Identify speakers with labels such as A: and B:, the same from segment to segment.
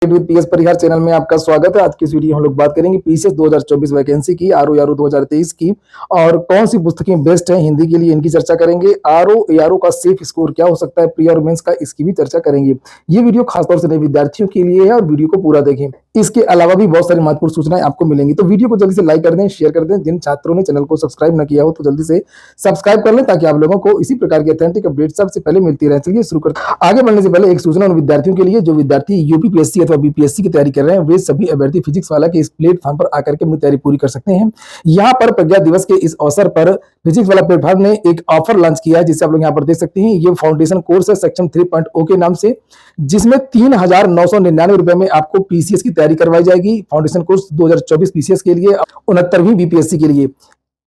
A: With PS Parihar channel में आपका स्वागत है। आज की इस वीडियो हम लोग बात करेंगे पीसीएस 2024 वैकेंसी की, आरओ एआरओ 2023 की, और कौन सी पुस्तकें बेस्ट हैं हिंदी के लिए, इनकी चर्चा करेंगे। आरओ एआरओ का सेफ स्कोर क्या हो सकता है, प्री और मेंस का, इसकी भी चर्चा करेंगे। ये वीडियो खासतौर से नए विद्यार्थियों के लिए है और वीडियो को पूरा देखें। इसके अलावा भी बहुत सारी महत्वपूर्ण सूचनाएं आपको मिलेंगी, तो वीडियो को जल्दी से लाइक कर दें, शेयर कर दें। जिन छात्रों ने चैनल को सब्सक्राइब न किया हो तो जल्दी से सब्सक्राइब कर लें, ताकि आप लोगों को इसी प्रकार की ऑथेंटिक अपडेट सबसे पहले मिलती रहे। चलिए शुरू करते हैं। आगे बढ़ने से पहले एक सूचना उन विद्यार्थियों के लिए जो विद्यार्थी यूपीपीएससी अथवा बीपीएससी की तैयारी कर रहे हैं, वे सभी अभ्यर्थी फिजिक्स वाला के इस प्लेटफॉर्म पर आकर के अपनी तैयारी पूरी कर सकते हैं। यहाँ पर प्रज्ञा दिवस के इस अवसर पर फिजिक्स वाला प्लेटफॉर्म ने एक ऑफर लॉन्च किया है, जिसे आप लोग यहाँ पर देख सकते हैं। ये फाउंडेशन कोर्स है सेक्शन 3.0 के नाम से, जिसमें 3,999 रुपए में आपको पीसीएस की तैयारी करवाई जाएगी। फाउंडेशन कोर्स 2024 पीसीएस के लिए, 69वीं बीपीएससी के लिए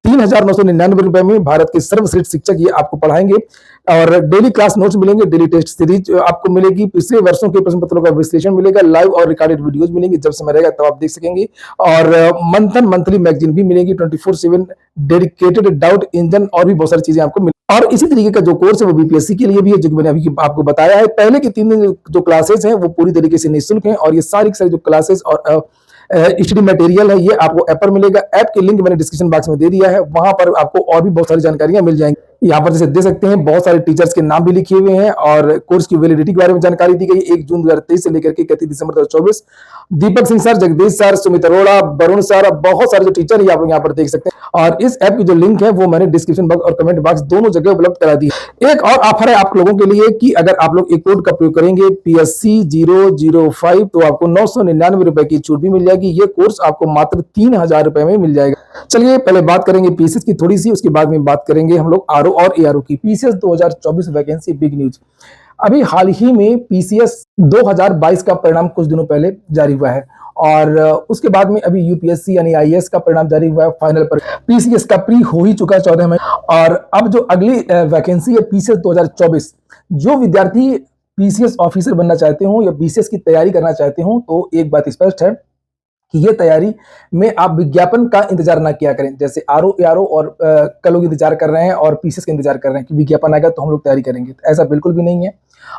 A: 3,999 रुपए में भारत के सर्वश्रेष्ठ शिक्षक ये आपको पढ़ाएंगे। और डेली क्लास नोट्स मिलेंगे, डेली टेस्ट सीरीज आपको मिलेगी, पिछले वर्षों के प्रश्न पत्रों का विश्लेषण मिलेगा, लाइव और रिकॉर्डेड वीडियोस मिलेंगे, जब समय रहेगा तब आप देख सकेंगे। और मंथली मैगजीन भी मिलेगी, 24/7 डेडिकेटेड डाउट इंजन, और भी बहुत सारी चीजें आपको मिलेंगी। और इसी तरीके का जो कोर्स है वो बीपीएससी के लिए भी है, जो मैंने अभी आपको बताया है। पहले के 3 दिन जो क्लासेस हैं वो पूरी तरीके से निःशुल्क हैं, और ये सारी जो क्लासेस और स्टडी मटेरियल है ये आपको ऐप पर मिलेगा। ऐप की लिंक मैंने डिस्क्रिप्शन बॉक्स में दे दिया है, वहां पर आपको और भी बहुत सारी जानकारियां मिल जाएंगी। यहाँ पर जैसे देख सकते हैं बहुत सारे टीचर्स के नाम भी लिखे हुए हैं, और कोर्स की वैलिडिटी के बारे में जानकारी दी गई 1 जून 2023 से लेकर के 31 दिसंबर 2024। Deepak Singh sir, Jagdish sir, Sumit Arora, Varun sir, बहुत सारे जो टीचर है आप यहाँ पर देख सकते हैं। और इस ऐप की जो लिंक है वो मैंने डिस्क्रिप्शन बॉक्स और कमेंट बॉक्स दोनों जगह उपलब्ध करा दी है। एक और ऑफर है आप लोगों के लिए कि अगर आप लोग एक कोड का प्रयोग करेंगे PSC005 तो आपको 999 रुपए की छूट भी मिल जाएगी। ये कोर्स आपको मात्र 3,000 रुपए में मिल जाएगा। चलिए पहले बात करेंगे पीसीएस की थोड़ी सी, उसके बाद में बात करेंगे हम लोग आरओ और एआरओ की। PCS 2024 vacancy big news. अभी हाल ही में पीसीएस 2022 का परिणाम कुछ दिनों पहले जारी हुआ है, और उसके बाद में अभी यूपीएससी यानी आईएएस का परिणाम जारी हुआ है। फाइनल पर पीसीएस का प्री हो ही चुका है 14 मई, और अब जो अगली वैकेंसी है पीसीएस 2024, जो विद्यार्थी पीसीएस ऑफिसर बनना चाहते हो या बीसीएस की तैयारी करना चाहते हो, तो एक बात स्पष्ट है कि ये तैयारी में आप विज्ञापन का इंतजार ना किया करें। जैसे आरओ एआरओ और कल लोग इंतजार कर रहे हैं और पीसीएस का इंतजार कर रहे हैं कि विज्ञापन आएगा तो हम लोग तैयारी करेंगे, तो ऐसा बिल्कुल भी नहीं है।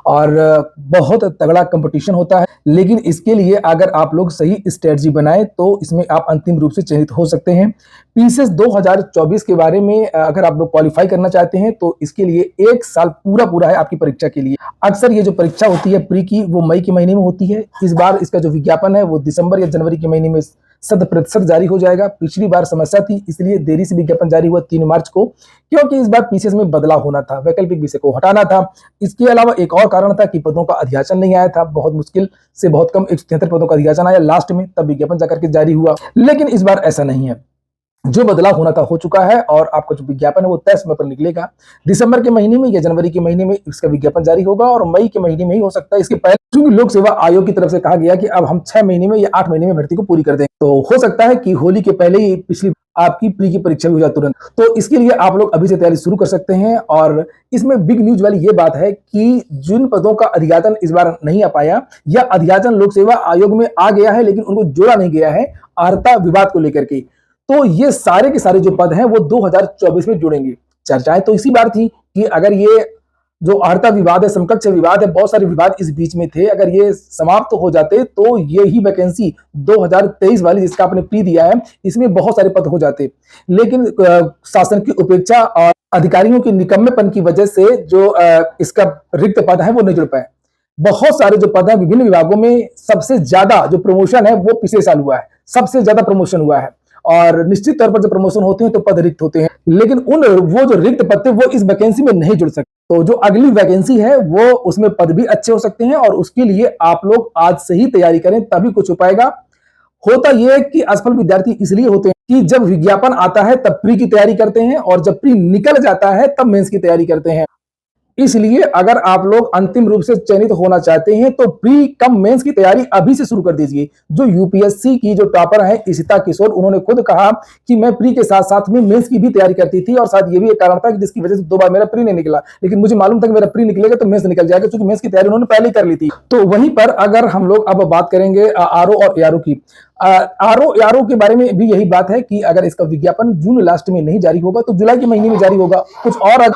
A: और बहुत तगड़ा कंपटीशन होता है, लेकिन इसके लिए अगर आप लोग सही स्ट्रेटजी बनाएं तो इसमें आप अंतिम रूप से चयनित हो सकते हैं। पीसीएस 2024 के बारे में अगर आप लोग क्वालिफाई करना चाहते हैं तो इसके लिए 1 साल पूरा है आपकी परीक्षा के लिए। अक्सर ये जो परीक्षा होती है प्री की, वो मई के महीने में होती है। इस बार इसका जो विज्ञापन है वो दिसंबर या जनवरी के महीने में 100% जारी हो जाएगा। पिछली बार समस्या थी, इसलिए देरी से विज्ञापन जारी हुआ 3 मार्च को, क्योंकि इस बार पीसीएस में बदलाव होना था, वैकल्पिक विषय को हटाना था। इसके अलावा एक और कारण था कि पदों का अध्याचन नहीं आया था, बहुत मुश्किल से बहुत कम 173 पदों का अध्याचन आया लास्ट में, तब विज्ञापन जाकर के जारी हुआ। लेकिन इस बार ऐसा नहीं है, जो बदलाव होना था हो चुका है, और आपका जो विज्ञापन है वो तय समय पर निकलेगा। दिसंबर के महीने में या जनवरी के महीने में इसका विज्ञापन जारी होगा, और मई के महीने में ही हो सकता है। इसके पहले क्योंकि लोक सेवा आयोग की तरफ से कहा गया कि अब हम 6 महीने में या 8 महीने में भर्ती को पूरी कर देंगे, तो हो सकता है कि होली के पहले ही पिछली आपकी प्री की परीक्षा भी हो जाए तुरंत। तो इसके लिए आप लोग अभी से तैयारी शुरू कर सकते हैं। और इसमें बिग न्यूज वाली ये बात है कि जिन पदों का अध्याचन इस बार नहीं आ पाया, या अध्याचन लोक सेवा आयोग में आ गया है लेकिन उनको जोड़ा नहीं गया है अर्हता विवाद को लेकर के, तो ये सारे के सारे जो पद हैं वो 2024 में जुड़ेंगे। चर्चाएं तो इसी बार थी कि अगर ये जो अर्हता विवाद है, समकक्ष विवाद है, बहुत सारे विवाद इस बीच में थे, अगर ये समाप्त हो जाते तो ये ही वैकेंसी 2023 वाली जिसका आपने प्री दिया है, इसमें बहुत सारे पद हो जाते। लेकिन शासन की उपेक्षा और अधिकारियों के निकम्मेपन की वजह से जो इसका रिक्त पद है वो नहीं जुड़ पाए। बहुत सारे जो पद है विभिन्न विभागों में, सबसे ज्यादा जो प्रमोशन है वो पिछले साल हुआ है, सबसे ज्यादा प्रमोशन हुआ है। और निश्चित तौर पर जब प्रमोशन होते हैं तो पद रिक्त होते हैं, लेकिन वो जो रिक्त पद थे वो इस वैकेंसी में नहीं जुड़ सकते। तो जो अगली वैकेंसी है वो उसमें पद भी अच्छे हो सकते हैं, और उसके लिए आप लोग आज से ही तैयारी करें तभी कुछ हो पाएगा। होता यह है कि असफल विद्यार्थी इसलिए होते हैं कि जब विज्ञापन आता है तब प्री की तैयारी करते हैं, और जब प्री निकल जाता है तब मेंस की तैयारी करते हैं। इसलिए अगर आप लोग अंतिम रूप से चयनित होना चाहते हैं तो प्री कम मेंस की तैयारी अभी से शुरू कर दीजिए। जो यूपीएससी की जो टॉपर है इशिता किशोर, उन्होंने खुद कहा कि मैं प्री के साथ साथ में मेंस की भी तैयारी करती थी, और शायद ये भी एक कारण था कि जिसकी वजह से 2 बार मेरा प्री नहीं निकला, लेकिन मुझे मालूम था कि मेरा प्री निकलेगा तो मेंस निकल जाएगा, क्योंकि मेंस की तैयारी उन्होंने पहले ही कर ली थी। तो वहीं पर अगर हम लोग अब बात करेंगे आरओ और एआरओ की, आरओ यारो के बारे में भी यही बात है कि अगर इसका विज्ञापन जून लास्ट में नहीं जारी होगा तो जुलाई के महीने में जारी होगा। कुछ और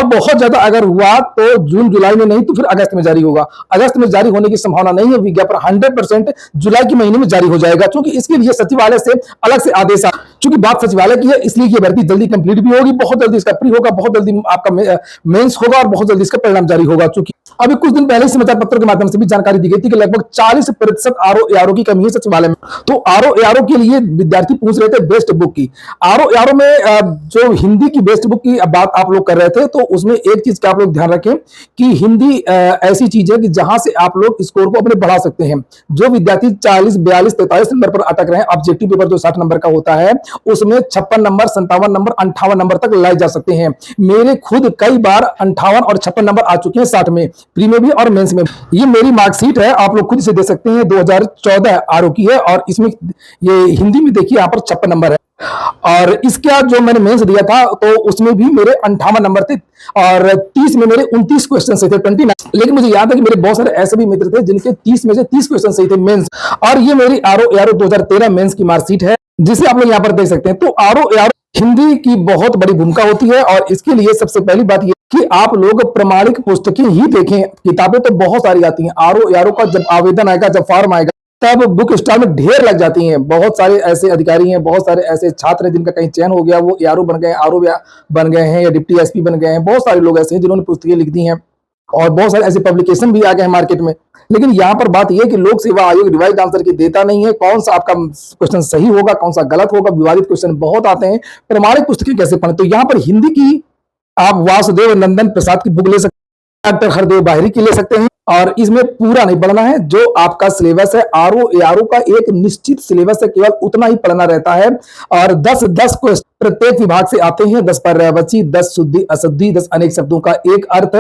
A: बहुत ज्यादा अगर हुआ तो जून जुलाई में नहीं तो फिर अगस्त में जारी होगा। अगस्त में जारी होने की संभावना नहीं है, विज्ञापन 100% जुलाई के महीने में जारी हो जाएगा, क्योंकि इसके लिए सचिवालय से अलग से आदेश आ, चूंकि बात सचिवालय की है इसलिए ये भर्ती जल्दी कंप्लीट भी होगी, बहुत जल्दी इसका प्री होगा, बहुत जल्दी आपका मेंस होगा और बहुत जल्दी इसका परिणाम जारी होगा। चूंकि अभी कुछ दिन पहले समाचार पत्रों के माध्यम से भी जानकारी दी गई थी कि लगभग 40% आरओ एआरओ की कमी है सचिवालय में। तो आरओ एआरओ के लिए विद्यार्थी पूछ रहे थे बेस्ट बुक की। आरओ एआरओ में जो हिंदी की बेस्ट बुक की बात आप लोग कर रहे थे, तो उसमें एक चीज का आप लोग ध्यान रखें कि हिंदी ऐसी चीज है कि जहां से आप लोग स्कोर को अपने बढ़ा सकते हैं। जो विद्यार्थी 40, 42, 43 नंबर पर अटक रहे हैं, ऑब्जेक्टिव पेपर जो 60 नंबर का होता है उसमें 56 नंबर, 57 नंबर, 58 नंबर तक लाए जा सकते हैं। मेरे खुद कई बार 58 और 56 नंबर आ चुके हैं 60 में, प्री में भी और मेंस में। ये मेरी मार्कशीट है, आप लोग खुद से देख सकते हैं, 2014 आरओ की है और इसमें ये हिंदी में देखिए यहाँ पर 56 नंबर है। और इसका जो मैंने मेंस दिया था तो उसमें भी मेरे 58 नंबर थे और 30 में मेरे 29 क्वेश्चन सही थे, 29। लेकिन मुझे याद है कि मेरे बहुत सारे ऐसे भी मित्र थे जिनके 30 में से 30 क्वेश्चन सही थे मेंस। और ये मेरी आरओ एआरओ 2013 मेंस की मार्कशीट है, जिसे आप लोग यहाँ पर देख सकते हैं। तो आरओ एआरओ हिंदी की बहुत बड़ी भूमिका होती है और इसके लिए सबसे पहली बात यह कि आप लोग प्रमाणिक पुस्तकें ही देखें। किताबें तो बहुत सारी आती हैं, आरओ एआरओ का जब आवेदन आएगा, जब फॉर्म आएगा, तब बुक स्टॉल में ढेर लग जाती हैं। बहुत सारे ऐसे अधिकारी हैं, बहुत सारे ऐसे छात्र हैं जिनका कहीं चयन हो गया, वो एआरओ बन गए, आरओ बन गए हैं या डिप्टी एसपी बन गए हैं। बहुत सारे लोग ऐसे हैं जिन्होंने पुस्तकें लिख दी हैं और बहुत सारे ऐसे पब्लिकेशन भी आ गए हैं मार्केट में। लेकिन यहाँ पर बात यह है कि लोक सेवा आयोग रिवाइज आंसर की देता नहीं है, कौन सा आपका क्वेश्चन सही होगा, कौन सा गलत होगा। विवादित क्वेश्चन बहुत आते हैं, प्रमाणिक पुस्तकें कैसे पढ़ें। तो यहाँ पर हिंदी की आप वासुदेव नंदन प्रसाद की बुक ले सकते हैं, डॉक्टर हरदेव बाहरी की ले सकते हैं और इसमें पूरा नहीं पढ़ना है। जो आपका सिलेबस है आरओ एआरओ का एक निश्चित सिलेबस है, केवल उतना ही पढ़ना रहता है। और 10 क्वेश्चन प्रत्येक विभाग से आते हैं, 10 पर्यायवाची, 10 शुद्धि अशुद्धि, 10 अनेक शब्दों का एक अर्थ,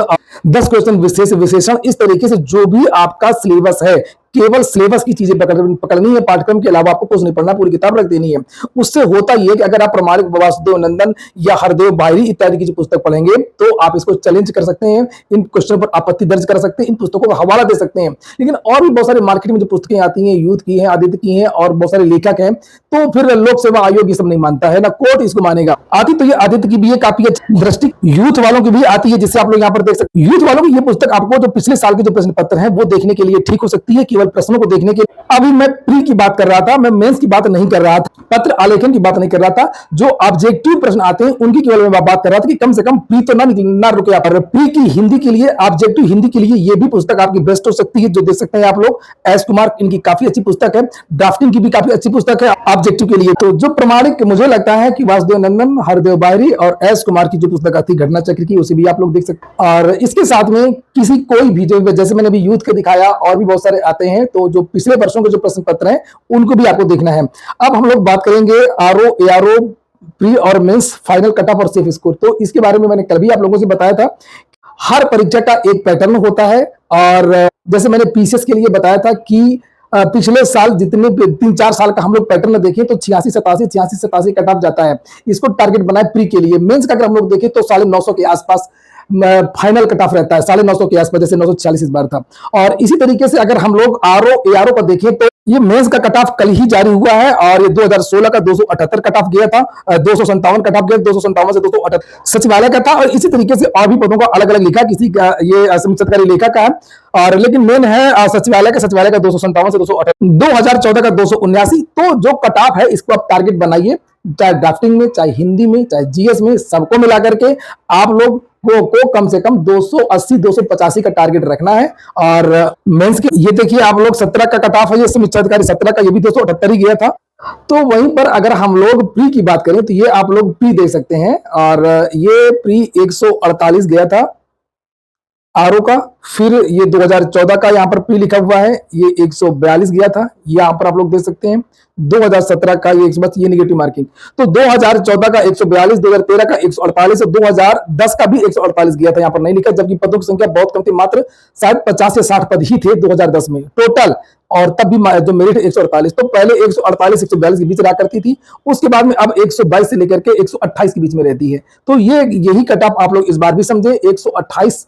A: 10 क्वेश्चन विशेष विशेषण। इस तरीके से जो भी आपका सिलेबस है, केवल सिलेबस की चीजें पकड़नी है, पाठ्यक्रम के अलावा आपको कुछ नहीं पढ़ना, पूरी किताब रख देनी है। उससे होता यह है कि अगर आप प्रमाणिक वासुदेव नंदन या हरदेव बाहरी इत्यादि की जो पुस्तक पढ़ेंगे तो आप इसको चैलेंज कर सकते हैं, इन क्वेश्चन पर आपत्ति दर्ज कर सकते हैं, इन पुस्तकों का हवाला दे सकते हैं। लेकिन और भी बहुत सारे मार्केट में जो पुस्तकें आती हैं, यूथ की हैं, आदित्य की हैं और बहुत सारे लेखक हैं, तो फिर लोक सेवा आयोग ये सब नहीं मानता है, ना कोर्ट इसको मानेगा। आती तो ये आदित्य की भी है, काफी अच्छी दृष्टि यूथ वालों की भी आती है, जिससे आप लोग यहाँ पर देख सकते हैं। यूथ वालों की ये पुस्तक आपको जो पिछले साल के जो प्रश्न पत्र हैं वो देखने के लिए ठीक हो सकती है, केवल प्रश्नों को देखने के। अभी मैं प्री की बात कर रहा था, मैं मेंस की बात नहीं कर रहा था, पत्र आलेखन की बात नहीं कर रहा था। जो ऑब्जेक्टिव प्रश्न आते हैं उनकी केवल मैं बात कर रहा था कि कम से कम प्री तो ना रुके। आप प्री की हिंदी के लिए, ऑब्जेक्टिव हिंदी के लिए ये भी पुस्तक आपकी बेस्ट हो सकती है, जो देख सकते हैं आप लोग। एस कुमार, इनकी काफी अच्छी पुस्तक है, ड्राफ्टिंग की भी काफी अच्छी पुस्तक है ऑब्जेक्टिव के लिए। तो जो प्रमाणिक मुझे लगता है कि वासुदेव नंदन, हरदेव बाहरी और एस कुमार की जो पुस्तक आती है घटना चक्र की, उसे भी आप लोग देख सकते हैं। और इसके साथ में किसी कोई भी, जो जैसे मैंने अभी यूथ के दिखाया, और भी बहुत सारे आते हैं, तो जो पिछले वर्षों के जो प्रश्न पत्र हैं उनको भी आपको देखना है। अब हम लोग बात करेंगे आरओ एआरओ प्री और मेंस फाइनल कट ऑफ और सेफ स्कोर। तो इसके बारे में मैंने कल भी आप लोगों से बताया था। हर परीक्षा का एक पैटर्न होता है और जैसे मैंने पीसीएस के लिए बताया था कि पिछले साल जितने 3-4 साल का हम लोग पैटर्न देखें तो 86-87 कट ऑफ जाता है। इसको टारगेट बनाए प्री के लिए। मेंस का अगर हम लोग देखें तो 950 के आसपास फाइनल कट ऑफ रहता है, 950 के आसपास, जैसे 946 इस बार था। और इसी तरीके से अगर हम लोग आरओ एआरओ को देखें तो ये मेंस का कट ऑफ कल ही जारी हुआ है और ये 2016 का 278 कट ऑफ गया था, 257 कट ऑफ गया, 257 से 278 सचिवालय का था। और इसी तरीके से और भी पदों का अलग अलग लिखा, किसी का ये समिति लेखा का है और लेकिन मेन है सचिवालय का 257 से 278, 2014 का 279। तो जो कट ऑफ है इसको आप टारगेट बनाइए, चाहे ड्राफ्टिंग में, चाहे हिंदी में, चाहे जीएस में, सबको मिला करके आप लोग को कम से कम 280-285 का टारगेट रखना है। और मेंस के ये देखिए आप लोग 17 का कट ऑफ है, ये समीक्षा अधिकारी 17 का, ये भी 278 ही गया था। तो वहीं पर अगर हम लोग प्री की बात करें तो ये आप लोग प्री देख सकते हैं और ये प्री 148 गया था आरओ का। फिर ये 2014 का यहाँ पर प्री लिखा हुआ है, ये 142 गया था, यहाँ पर आप लोग देख सकते हैं। 2017 का ये बस ये नेगेटिव मार्किंग। तो 2014 का 142, 2013 का 148 और 2010 का भी 148 गया था, यहाँ पर नहीं लिखा, जबकि पदों की संख्या बहुत कम थी, मात्र शायद 50 से 60 पद ही थे 2010 में टोटल। और तब भी जो मेरिट 148, तो पहले 148 142 के बीच रहा करती थी, उसके बाद में अब 122 से लेकर के 128 के बीच में रहती है। तो ये यही कट ऑफ आप लोग इस बार भी समझे, 128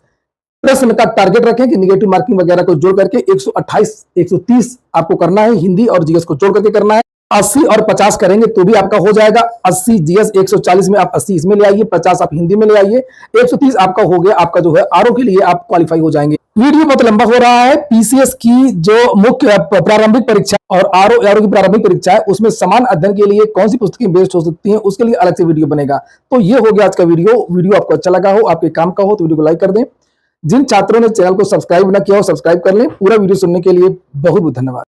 A: प्रश्न का टारगेट रखें कि निगेटिव मार्किंग वगैरह को जोड़ करके 128 130 आपको करना है, हिंदी और जीएस को जोड़ करके करना है। 80 और 50 करेंगे तो भी आपका हो जाएगा। 80 जीएस 140 में आप 80 इसमें ले आइए, 50 आप हिंदी में ले आइए, 130 आपका हो गया। आपका जो है आरओ के लिए आप क्वालिफाई हो जाएंगे। वीडियो बहुत लंबा हो रहा है। पीसीएस की जो मुख्य प्रारंभिक परीक्षा और आरओ एआरओ की प्रारंभिक परीक्षा है, उसमें समान अध्ययन के लिए कौन सी पुस्तकें बेस्ट हो सकती हैं, उसके लिए अलग से वीडियो बनेगा। तो ये हो गया आज का वीडियो आपको अच्छा लगा हो, आपके काम का हो तो वीडियो को लाइक कर दें। जिन छात्रों ने चैनल को सब्सक्राइब ना किया हो, सब्सक्राइब कर लें। पूरा वीडियो सुनने के लिए बहुत बहुत धन्यवाद।